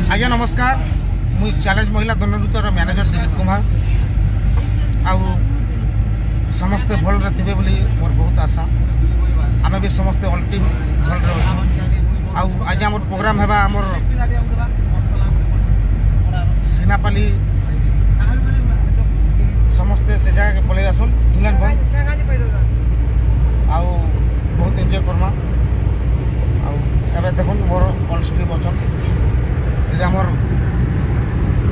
आज्ञा नमस्कार मुई चैलेंज महिला दंडनृत्यर मैनेजर दिलीप कुमार आउ समस्ते भल थे बोली मोर बहुत आशा आम भी समस्ते ऑल टीम भल अच्छे आउ आज आम प्रोग्राम है आमर सीनापाली समस्ते से जगह पलि आसन धुलन आउ बहुत एंजॉय करमा आउ देखुन मोर ऑन स्ट्रीम अच्छन ये आमर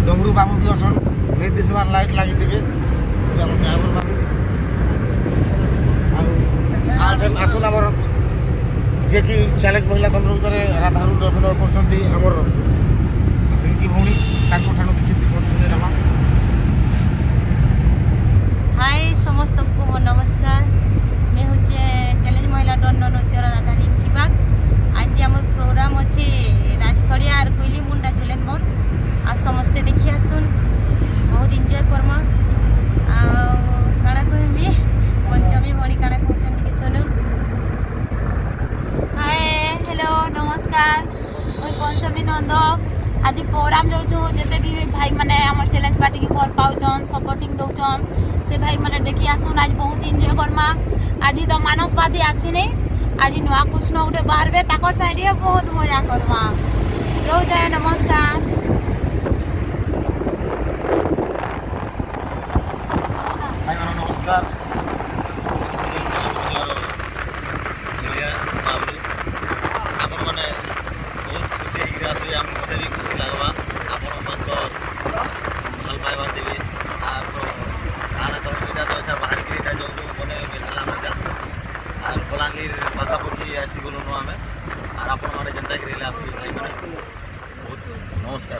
डमरू बाबू भी अच्छन नहीं दिशबार लाइट लगी थे ड्राइवर बाबू आउन आसन आमर जे कि चैलेंज महिला दंडनृत्य राधारू अभिनय कर रिंकी भौणी ठाणु किसी नमा। हाय समस्त को नमस्कार मैं हूँ चैलेंज महिला दंडनृत्य राधा रिंकी बाग। आज आम प्रोग्राम अच्छे राजखड़िया और कोईली मुंडा झुलेन मन आ समस्ते देखी आसुन बहुत एंजॉय करमा काଣା कहमी पंचमी भणी काଣା कहछन कि सुनु। हाय हेलो नमस्कार मुई पंचमी नंद आज प्रोग्राम जाऊँ जिते भी भाई मैंने आम चैलेंज पार्टी की भल पाउन सपोर्टिंग दौन से भाई मैंने देखी आसुन आज बहुत एंजॉय करमा। आज तो मानसवादी आसीने आज नुआ कृष्ण गोटे बाहर ताकर साइड बहुत मजा करमा रोजाए नमस्कार। नमस्कार आपण मैंने बहुत खुशी आसबे आम मत भी खुशी लगवा आपण तो भल पाइबार देवी आर तो आना तो इटा तो अच्छा बाहर गिरी जो बने मिलला मजा आर बलांगीर पाखापाखी आसी गलुन आम आर आपण मैंने जेनता गिरी आसबे भाई मैंने बहुत नमस्कार।